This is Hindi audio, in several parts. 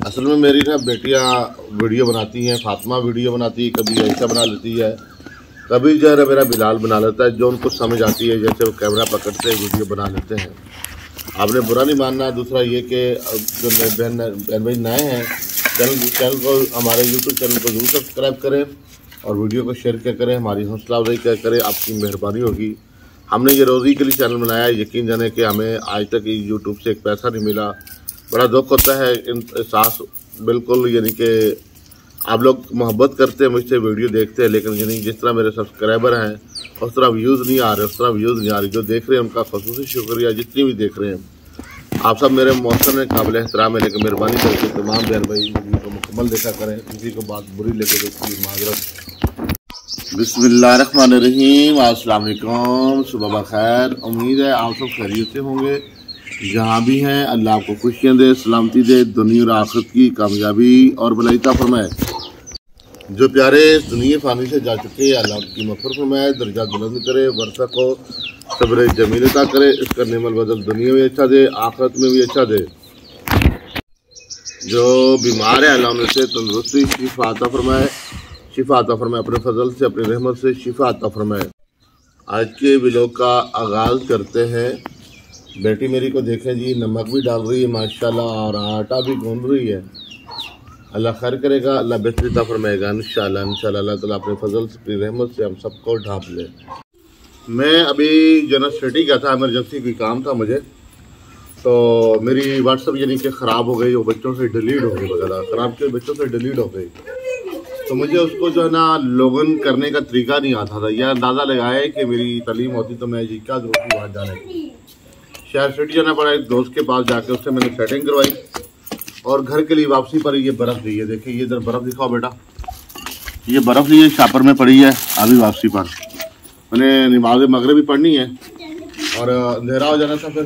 असल में मेरी ना बेटियां वीडियो बनाती हैं, फातिमा वीडियो बनाती है, कभी ऐसा बना लेती है, कभी जो है मेरा बिलाल बना लेता है, जो उनको समझ आती है। जैसे वो कैमरा पकड़ते हैं वीडियो बना लेते हैं। आपने बुरा नहीं मानना। दूसरा ये कि जो बहन भाई नए हैं चैनल को, हमारे यूट्यूब चैनल को जरूर सब्सक्राइब करें और वीडियो को शेयर क्या करें, हमारी हौसला अफजाई क्या करें, आपकी मेहरबानी होगी। हमने ये रोज़ी के लिए चैनल बनाया है, यकीन जाने कि हमें आज तक यूट्यूब से एक पैसा नहीं मिला। बड़ा दुख होता है एहसास, बिल्कुल यानी कि आप लोग मोहब्बत करते हैं मुझसे, वीडियो देखते हैं, लेकिन यानी जिस तरह मेरे सब्सक्राइबर हैं उस तरह व्यूज़ नहीं आ रहे, उस तरह व्यूज़ नहीं आ रही। जो देख रहे हैं उनका खसूसी शुक्रिया, जितनी भी देख रहे हैं आप सब मेरे मौसम है, काबिल एहतराम है, लेकिन मेहरबानी करके तमाम बहन भाई वीडियो को मुकम्मल देखा करें, किसी को बात बुरी लगे तो उसकी माजरत। बिस्मिल्लाहिर्रहमानिर्रहीम, अस्सलाम वालेकुम, सुबह बखैर। उम्मीद है आप सब खैरियत से होंगे जहाँ भी हैं। अल्लाह आपको खुशियाँ दे, सलामती दे, दुनिया और आखिरत की कामयाबी और भलाई अता फरमाए। जो प्यारे दुनिया फानी से जा चुके हैं अल्लाह उनकी मग़फ़िरत फरमाए, दर्जा बुलंद करे, वर्षा को सब्र जमील अता करे, इसका नेमल बदल दुनिया में अच्छा दे, आखिरत में भी अच्छा दे। जो बीमार है अल्लाह उनसे तंदुरुस्ती शिफा अता फरमाए, शिफा अता फरमाए, अपने फजल से, अपनी रहमत से शिफा अता फरमाए। आज के व्लॉग का आगाज़ करते हैं। बेटी मेरी को देखें जी, नमक भी डाल रही है माशाल्लाह और आटा भी गूंद रही है। अल्लाह खैर करेगा, अल्लाह बेहतरी अता फरमाएगा इंशाल्लाह। इंशाल्लाह अल्लाह ताला अपने फजल से, अपनी रहमत से हम सबको ढांप ले। मैं अभी जनरल सिटी का था, इमरजेंसी कोई काम था मुझे, तो मेरी व्हाट्सअप यानी कि ख़राब हो गई, वो बच्चों से डिलीट हो गई वगैरह, ख़राब के बच्चों से डिलीट हो गई। तो मुझे उसको जो है ना लॉगिन करने का तरीका नहीं आता था। यह अंदाज़ा लगाए कि मेरी तालीम होती तो मैं जी क्या जरूरत थी वहाँ जाने की। शहर सिटी जाना पड़ा, एक दोस्त के पास जाके उससे मैंने सेटिंग करवाई और घर के लिए वापसी पर ये बर्फ़ दी है। देखिए ये इधर बर्फ़ दिखाओ बेटा, ये बर्फ़ ली है, शापर में पड़ी है। अभी वापसी पर मैंने नमाज़ मगरिब भी पढ़नी है और अंधेरा हो जाना था फिर,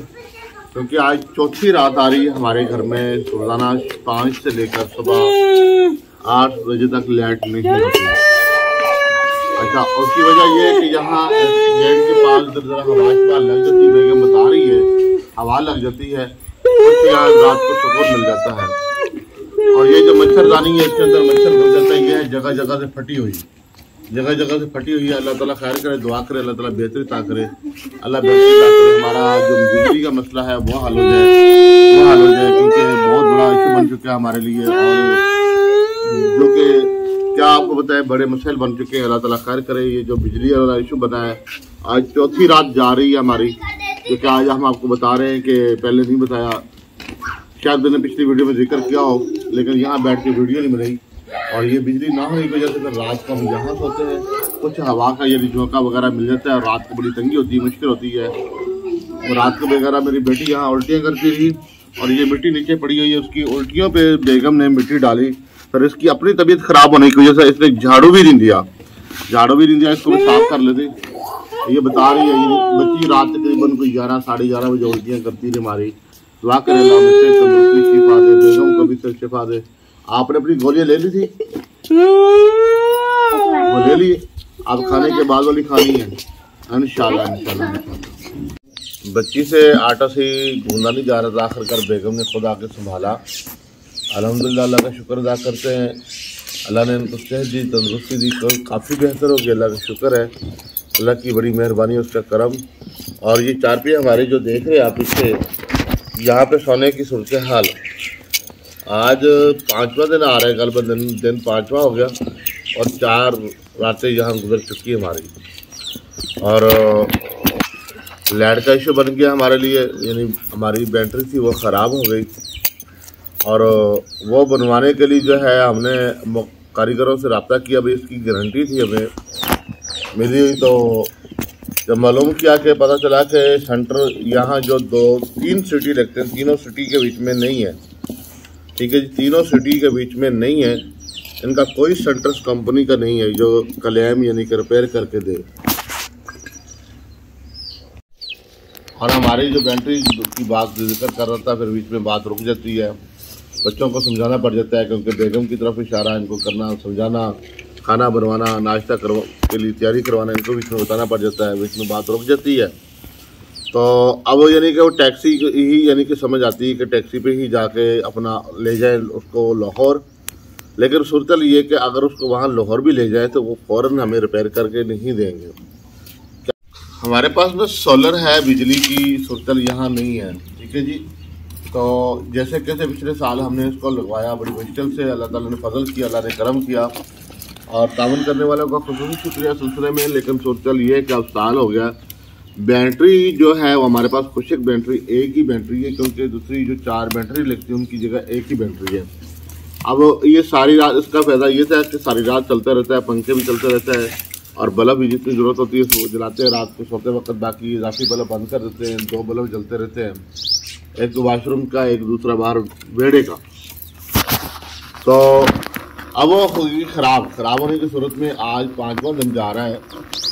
क्योंकि आज चौथी रात आ रही है हमारे घर में। रोज़ाना 5 से लेकर सुबह 8 बजे तक लाइट नहीं होती। अच्छा, उसकी वजह यह है कि यहाँ गेट के पास जरा हवा लग जाती है, बेगम बता रही है हवा लग जाती है, कुछ यहाँ रात को सुकून मिल जाता है। और ये जो मच्छरदानी है इसके अंदर मच्छर घुस जाता है, ये है जगह जगह से फटी हुई, जगह जगह से फटी हुई है। अल्लाह ताला खैर करे, दुआ करे, अल्लाह ताला बेहतरी अता करे, अल्लाह बेहतरी अता करे। हमारा जो बिजली का मसला है वो हल हो जाए, वो हल हो जाए, क्योंकि बहुत बड़ा इशू बन चुका है हमारे लिए, और जो कि क्या आपको बताए बड़े मसले बन चुके हैं। अल्लाह ताला खैर करे। ये जो बिजली वाला इशू बना है आज चौथी रात जा रही है हमारी, क्योंकि आज हम आपको बता रहे हैं कि पहले नहीं बताया, शायद मैंने पिछली वीडियो में जिक्र किया हो, लेकिन यहाँ बैठ के वीडियो नहीं बनाई। और ये बिजली ना होने की वजह से फिर रात को हम यहाँ सोते हैं, कुछ हवा का यानी झोंका वगैरह मिल जाता है और रात को बड़ी तंगी होती है, मुश्किल होती है। और रात को वगैरह मेरी बेटी यहाँ उल्टियाँ करती रही और ये मिट्टी नीचे पड़ी हुई है, उसकी उल्टियों पे बेगम ने मिट्टी डाली। फिर इसकी अपनी तबीयत खराब होने की वजह से इसने झाड़ू भी नहीं दिया, इसको भी साफ कर लेते। ये बता रही है ये बच्ची रात तकरीबन कोई 11 साढ़े 11 बजे उल्टियाँ करती रही हमारी। दुआ करे अल्लाह मुझसे तंदुरुस्ती शिफा दे, बेगम को भी शिफा दे। आपने अपनी गोलियां ले ली थी? वो ले ली, आप खाने के बाद वाली खानी है इंशाल्लाह इंशाल्लाह। बच्ची से आटा से गूंदा नहीं जा रहा था, आखिरकार बेगम ने खुद आके संभाला। अल्हम्दुलिल्लाह, अल्लाह का शुक्र अदा करते हैं। अल्लाह ने उनको सेहत दी, तंदुरुस्ती दी, तो काफ़ी बेहतर हो गया। अल्लाह का शुक्र है, अल्लाह की बड़ी मेहरबानी, उसका करम। और ये चारपाई हमारे जो देख रहे हैं आप इससे, यहाँ पे सोने की सूरत हाल, आज 5वां दिन आ रहा है, कल दिन 5वां हो गया और 4 रातें यहाँ गुजर चुकी है हमारी। और लाइट का इशू बन गया हमारे लिए, यानी हमारी बैटरी थी वो ख़राब हो गई और वो बनवाने के लिए जो है हमने कारीगरों से रब्ता किया। भाई इसकी गारंटी थी हमें मिली हुई, तो जब मालूम किया कि पता चला कि सेंटर यहाँ जो 2-3 सिटी लगते हैं, तीनों सिटी के बीच में नहीं है। ठीक है जी, तीनों सिटी के बीच में नहीं है, इनका कोई सेंटर कंपनी का नहीं है जो क्लेम यानी कि रिपेयर करके दे। और हमारी जो बैटरी की बात जिक्र कर रहा था, फिर बीच में बात रुक जाती है, बच्चों को समझाना पड़ जाता है, क्योंकि बेगम की तरफ इशारा, इनको करना, समझाना, खाना बनवाना, नाश्ता के लिए तैयारी करवाना, इनको बीच में बताना पड़ जाता है, बीच में बात रुक जाती है। तो अब यानी कि वो टैक्सी ही यानी कि समझ आती है कि टैक्सी पे ही जाके अपना ले जाए उसको लाहौर। लेकिन सूरत ये कि अगर उसको वहाँ लाहौर भी ले जाए तो वो फ़ौरन हमें रिपेयर करके नहीं देंगे। हमारे पास ना सोलर है, बिजली की सूरत यहाँ नहीं है, ठीक है जी। तो जैसे कैसे पिछले साल हमने इसको लगवाया बड़ी मुश्किल से, अल्लाह ताला ने फजल किया, अल्लाह ने करम किया और तावन करने वालों का खुसूसी शुक्रिया सिलसिले में। लेकिन सूरत ये कि अब साल हो गया, बैटरी जो है वो हमारे पास खुशक बैटरी एक ही बैटरी है, क्योंकि दूसरी जो 4 बैटरी लगती है उनकी जगह एक ही बैटरी है। अब ये सारी रात, इसका फ़ायदा ये था कि सारी रात चलता रहता है, पंखे भी चलते रहता है और बल्ब भी जितनी ज़रूरत होती है वो जलाते हैं रात को सोते वक्त। बाकी इजाफी बल्ब बंद कर देते हैं, 2 बल्ब जलते रहते हैं, एक तो वाशरूम का, एक दूसरा बाहर बेड़े का। तो अब वो होगी ख़राब होने की सूरत में आज 5वां दिन जा रहा है।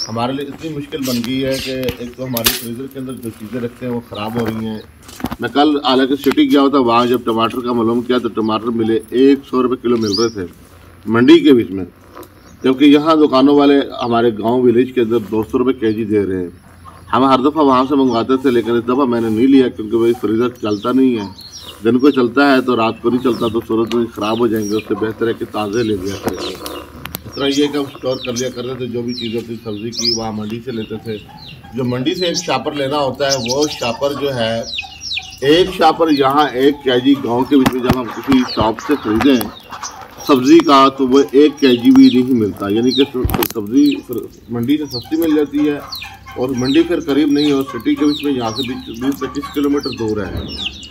हमारे लिए इतनी मुश्किल बन गई है कि एक तो हमारे फ्रीज़र के अंदर जो चीज़ें रखते हैं वो ख़राब हो रही हैं। मैं कल हालांकि सिटी गया था, वहाँ जब टमाटर का मालूम किया तो टमाटर मिले 100 रुपये किलो मिल रहे थे मंडी के बीच में, जबकि यहाँ दुकानों वाले हमारे गांव विलेज के अंदर 200 रुपये केजी दे रहे हैं। हम हर दफ़ा वहाँ से मंगवाते थे, लेकिन इस दफ़ा मैंने नहीं लिया क्योंकि भाई फ्रीज़र चलता नहीं है, दिन को चलता है तो रात को नहीं चलता, तो सूरत में ख़राब हो जाएंगे। उससे बेहतर है कि ताज़े ले लिया करेंगे। इस तरह ये कि स्टोर कर लिया करते थे, जो भी चीज़ होती सब्ज़ी की वहाँ मंडी से लेते थे। जो मंडी से एक शापर लेना होता है, वो शापर जो है एक शापर यहाँ 1 केजी गाँव के बीच में जब हम किसी शॉप से खरीदें सब्ज़ी का तो वो 1 केजी भी नहीं मिलता, यानी कि सब्ज़ी मंडी से सस्ती मिल जाती है और मंडी फिर करीब नहीं है, और सिटी के बीच में यहाँ से 20-25 किलोमीटर दूर है।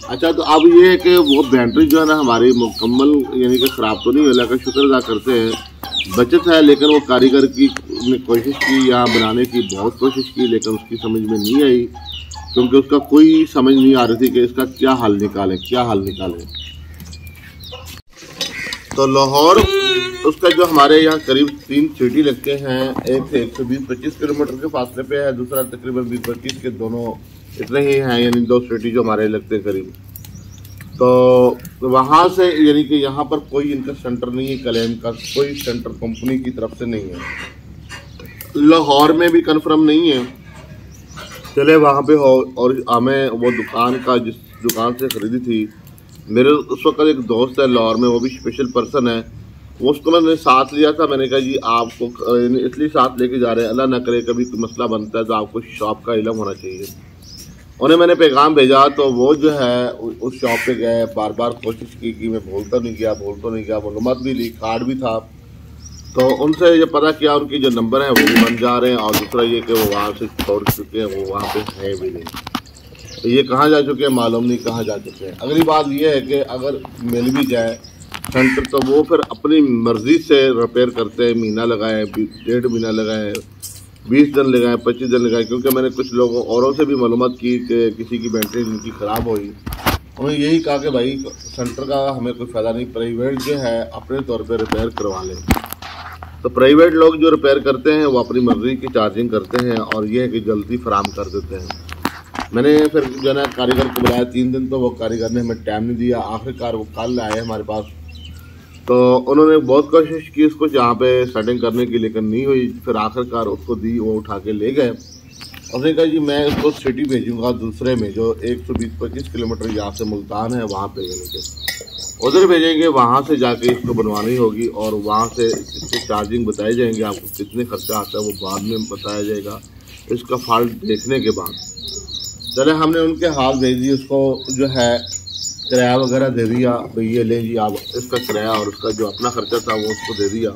अच्छा, तो अब ये है कि वो बैटरी जो है ना हमारी मुकम्मल यानी कि ख़राब तो नहीं, अल्लाह का शुक्र अदा करते हैं, बचत है। लेकिन वो कारीगर की ने कोशिश की यहाँ बनाने की, बहुत कोशिश की, लेकिन उसकी समझ में नहीं आई, क्योंकि उसका कोई समझ नहीं आ रही थी कि इसका क्या हल निकालें। तो लाहौर उसका जो हमारे यहाँ करीब 3 सिटी लगते हैं, एक से 120-25 किलोमीटर के फासले पे है, दूसरा तकरीबन 20-25 के, दोनों इतने ही हैं, यानी 2 सिटी जो हमारे लगते हैं करीब। तो वहाँ से यानी कि यहाँ पर कोई इनका सेंटर नहीं है, क्लेम का कोई सेंटर कंपनी की तरफ से नहीं है, लाहौर में भी कन्फर्म नहीं है। चले वहाँ पे हो, और हमें वो दुकान का, जिस दुकान से ख़रीदी थी, मेरे उस वक्त एक दोस्त है लाहौर में, वो भी स्पेशल पर्सन है, वो उसको मैंने साथ लिया था। मैंने कहा जी आपको इसलिए साथ लेके जा रहे हैं, अल्लाह ना करे कभी कोई मसला बनता है तो आपको शॉप का इल्म होना चाहिए। उन्हें मैंने पैगाम भेजा तो वो जो है उस शॉप पे गए, बार बार कोशिश की कि मैं बोलता नहीं गया, मालूमात भी ली, कार्ड भी था। तो उनसे ये पता किया, उनकी जो नंबर है वो भी बन जा रहे हैं, और दूसरा ये कि वो वहाँ से छोड़ चुके हैं, वो वहाँ पे है भी नहीं। तो ये कहाँ जा चुके हैं मालूम नहीं, कहाँ जा चुके हैं। अगली बात ये है कि अगर मिल भी जाए सेंटर तो वो फिर अपनी मर्जी से रिपेयर करते हैं, महीना लगाए, 1.5 महीना लगाए, 20 दिन लगाए, 25 दिन लगाए। क्योंकि मैंने कुछ लोगों औरों से भी मालूमात की कि किसी की बैटरी जिनकी ख़राब हुई, उन्होंने यही कहा कि भाई सेंटर का हमें कोई फ़ायदा नहीं, प्राइवेट जो है अपने तौर पर रिपेयर करवा लें। तो प्राइवेट लोग जो रिपेयर करते हैं वो अपनी मर्जी की चार्जिंग करते हैं, और ये है कि जल्दी फराम कर देते हैं। मैंने फिर जो है ना कारीगर को बुलाया, 3 दिन तो वो कारीगर ने हमें टाइम नहीं दिया। आखिरकार वो कल आए हमारे पास, तो उन्होंने बहुत कोशिश की उसको यहाँ पे सेटिंग करने की, लेकिन नहीं हुई। फिर आखिरकार उसको दी, वो उठा के ले गए। उसने कहा जी मैं उसको सिटी भेजूँगा दूसरे में, जो 120-25 किलोमीटर यहाँ से मुल्तान है, वहाँ पे उधर भेजेंगे, वहाँ से जाके इसको बनवानी होगी, और वहाँ से इसकी चार्जिंग बताए जाएंगे। आपको कितने खर्चा आता है वो बाद में बताया जाएगा, इसका फॉल्ट देखने के बाद। चले हमने उनके हाथ भेज दी, उसको जो है किराया वगैरह दे दिया, भाई ये ले जी आप इसका किराया, और उसका जो अपना खर्चा था वो उसको दे दिया।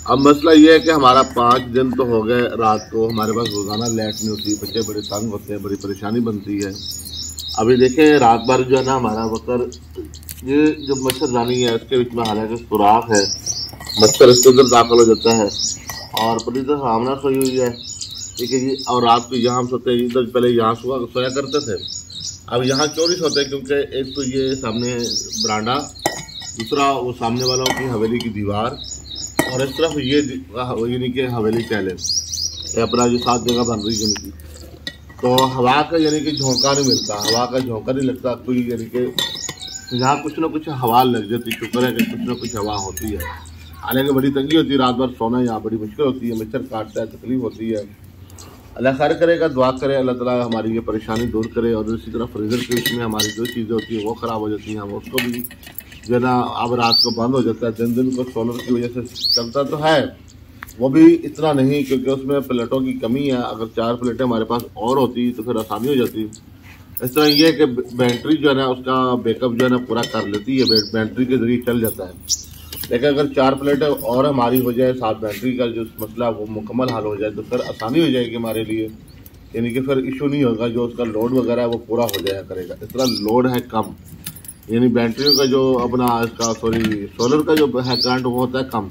अब मसला ये है कि हमारा 5 दिन तो हो गए, रात को हमारे पास रोज़ाना लाइट नहीं होती, बच्चे बड़े तंग होते हैं, बड़ी परेशानी बनती है। अभी देखें रात भर जो है ना हमारा वक्र, ये जो मच्छरदानी है इसके बीच में हालांकि सुराख है, मच्छर इसके अंदर दाखिल हो जाता है, और पूरी तरह सामना सोई हुई है, ठीक है जी। और रात को यहाँ हम सोते हैं, इधर पहले यहाँ सोया करते थे, अब यहाँ क्यों नहीं सोते, क्योंकि एक तो ये सामने बरांडा, दूसरा वो सामने वालों की हवेली की दीवार, और इस तरफ ये यानी कि हवेली चैले अपना जो 7 जगह बन रही है उनकी, तो हवा का यानी कि झोंका नहीं मिलता, हवा का झोंका नहीं लगता कोई, यानी कि यहाँ कुछ ना कुछ हवा लग जाती। शुक्र है कि कुछ ना कुछ हवा होती है, हालांकि बड़ी तंगी होती है, रात भर सोना यहाँ बड़ी मुश्किल होती है, मच्छर काटता है, तकलीफ होती है। अल्लाह खैर करेगा, दुआ करे अल्लाह ताला हमारी ये परेशानी दूर करे। और इसी तरह फ्रीज़र के उसमें हमारी जो चीज़ें होती हैं वो ख़राब हो जाती हैं, हम उसको भी जो है ना अब रात को बंद हो जाता है, दिन दिन को सोलर की वजह से चलता तो है, वो भी इतना नहीं क्योंकि उसमें प्लेटों की कमी है। अगर 4 प्लेटें हमारे पास और होती तो फिर आसानी हो जाती। इस तरह ये है कि बैटरी जो है ना उसका बैकअप जो है ना पूरा कर लेती है, बैटरी के ज़रिए चल जाता है। लेकिन अगर 4 प्लेटें और हमारी हो जाए, साथ बैटरी का जो मसला वो मुकम्मल हल हो जाए तो फिर आसानी हो जाएगी हमारे लिए, यानी कि फिर इशू नहीं होगा, जो उसका लोड वगैरह है वो पूरा हो जाया करेगा। इस तरह लोड है कम, यानी बैटरियों का जो अपना इसका सोलर का जो है करंट वो होता है कम,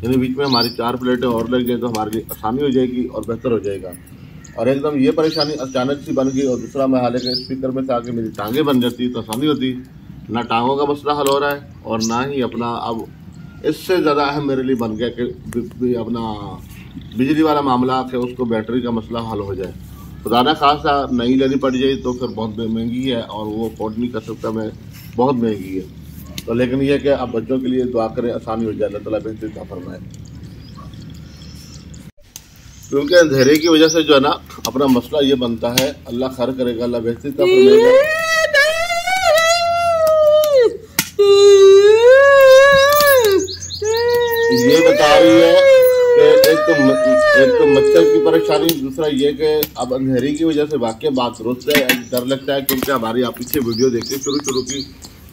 यानी बीच में हमारी 4 प्लेटें और लग जाए तो हमारे लिए आसानी हो जाएगी और बेहतर हो जाएगा। और एकदम ये परेशानी अचानक सी बन गई। और दूसरा मैं हाल है स्पीकर में से आके मेरी टांगें बन जाती तो आसानी होती, ना टांगों का मसला हल हो रहा है और ना ही अपना अब इससे ज़्यादा अहम मेरे लिए बन गया कि अपना बिजली वाला मामला कि उसको बैटरी का मसला हल हो जाए। खुदा ना खासा नई लेनी पड़ जाए तो फिर बहुत महंगी है और वो अफोर्ड नहीं कर सकता मैं, बहुत महंगी है। तो लेकिन यह कि अब बच्चों के लिए दुआ करें आसानी हो जाए, अल्लाह ताला बेहतर अता फरमाए। क्योंकि अंधेरे की वजह से जो है ना अपना मसला ये बनता है, अल्लाह खैर करेगा, अल्लाह बेहतर अता फरमाएगा। ये बता रही है कि एक तो मच्छर की परेशानी, दूसरा ये कि अब अंधेरी की वजह से वाकई बात दुरुस्त है, डर लगता है क्योंकि हमारी आप पीछे वीडियो देखते शुरू की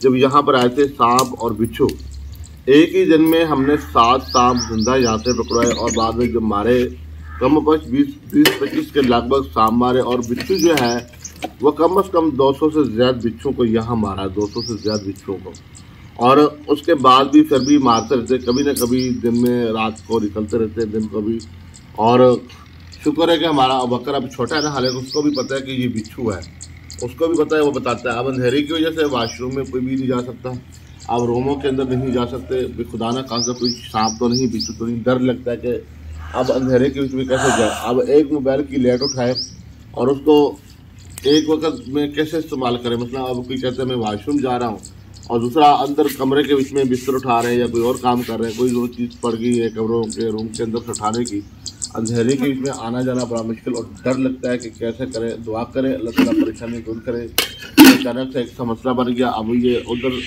जब यहाँ पर आए थे सांप और बिच्छू, एक ही दिन में हमने 7 सांप जिंदा यहाँ से पकड़ाए और बाद में जब मारे कम 20-25 के लगभग सांप मारे और बिच्छू जो है वो कम से कम 200 से ज्यादा बिच्छू को यहाँ मारा, 200 से ज्यादा बिच्छुओं को। और उसके बाद भी फिर भी मारते रहते, कभी ना कभी दिन में रात को निकलते रहते दिन को भी। और शुक्र है कि हमारा बकरा अब छोटा है ना, हालांकि उसको भी पता है कि ये बिच्छू है, उसको भी पता है, वो बताता है। अब अंधेरे की वजह से वाशरूम में कोई भी नहीं जा सकता, अब रूमों के अंदर नहीं जा सकते, खुदा ना खासा कोई सांप तो नहीं, बिच्छू तो नहीं, डर लगता है कि अब अंधेरे के बीच में कैसे जाए। अब एक मोबाइल की लाइट उठाए और उसको एक वक्त में कैसे इस्तेमाल करें, मतलब अब कोई कहते हैं मैं वाशरूम जा रहा हूँ और दूसरा अंदर कमरे के बीच में बिस्तर उठा रहे हैं या कोई और काम कर रहे हैं, कोई जो चीज़ पड़ गई है कमरों के रूम के अंदर से उठाने की, अंधेरे के बीच में आना जाना बड़ा मुश्किल और डर लगता है कि कैसे करें। दुआ करें अल्लाह ताला परेशानी दूर करे। अचानक से एक मसला बन गया, अब ये उधर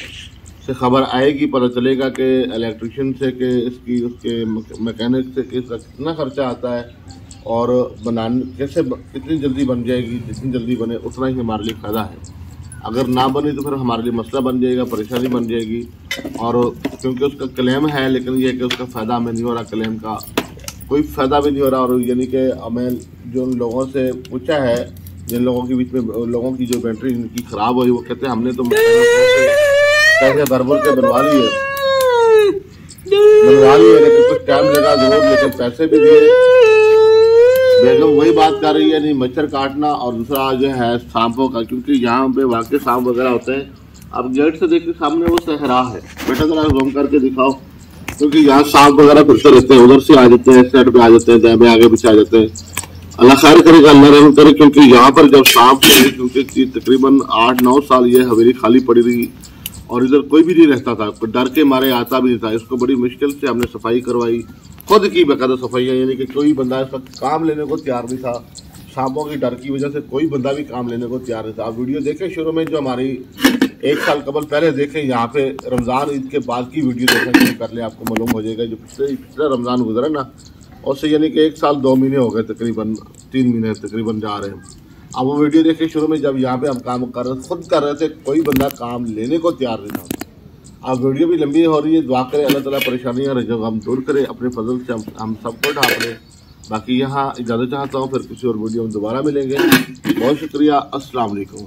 से खबर आएगी, पता चलेगा कि इलेक्ट्रिशियन से कि इसकी उसके मैकेनिक से कि इसका कितना खर्चा आता है और बनाने कैसे कितनी जल्दी बन जाएगी, जितनी जल्दी बने उतना ही हमारे लिए फ़ायदा है। अगर ना बनी तो फिर हमारे लिए मसला बन जाएगा, परेशानी बन जाएगी। और क्योंकि उसका क्लेम है, लेकिन यह कि उसका फ़ायदा हमें नहीं हो रहा, क्लेम का कोई फ़ायदा भी नहीं हो रहा। और यानी कि हमें जो लोगों से पूछा है, जिन लोगों के बीच में लोगों की जो बैटरी इनकी ख़राब हुई, वो कहते हैं हमने तो पैसे भर के बनवा लिए लेकिन कुछ टाइम लगा जरूर, लेकिन पैसे भी दिए। बेगम वही बात कर रही है, नहीं मच्छर काटना और दूसरा जो है सांपों का, क्योंकि यहाँ पे वाकई सांप वगैरह होते हैं। अब गेट से देखिए सामने वो सहरा है, बेटा जरा घूम करके दिखाओ, क्योंकि यहाँ सांप वगैरह फिरते रहते हैं, उधर से आ जाते हैं, साइड पे आ जाते हैं, दाएं आगे पीछे आ जाते हैं। अल्लाह खैर करेगा, अल्लाह रहम करे। क्योंकि यहाँ पर जब सांप थे, क्योंकि तकरीबन 8-9 साल ये हवेली खाली पड़ी रही और इधर कोई भी नहीं रहता था, डर के मारे आता भी नहीं था। इसको बड़ी मुश्किल से हमने सफाई करवाई, खुद की बेकायदा सफाई है, यानी कि कोई बंदा इसका काम लेने को तैयार नहीं था। सांपों की डर की वजह से कोई बंदा भी काम लेने को तैयार नहीं था। आप वीडियो देखें शुरू में, जो हमारी 1 साल कबल पहले देखें, यहाँ पे रमज़ान ईद के बाद की वीडियो देखना शुरू कर ले, आपको मालूम हो जाएगा। जो पिछले रमज़ान गुजरा ना, उससे यानी कि 1 साल 2 महीने हो गए, तकरीबन 3 महीने तकरीबन जा रहे हैं। अब वो वीडियो देखे शुरू में, जब यहाँ पे हम काम कर रहे खुद कर रहे थे, कोई बंदा काम लेने को तैयार नहीं था। अब वीडियो भी लंबी हो रही है, दुआ करें अल्लाह ताला परेशानियाँ जो हम दूर करें, अपने फजल से हम सबको ढाप लें। बाकी यहाँ इजाज़त चाहता हूँ, फिर किसी और वीडियो में दोबारा मिलेंगे। बहुत शुक्रिया, अस्सलाम वालेकुम।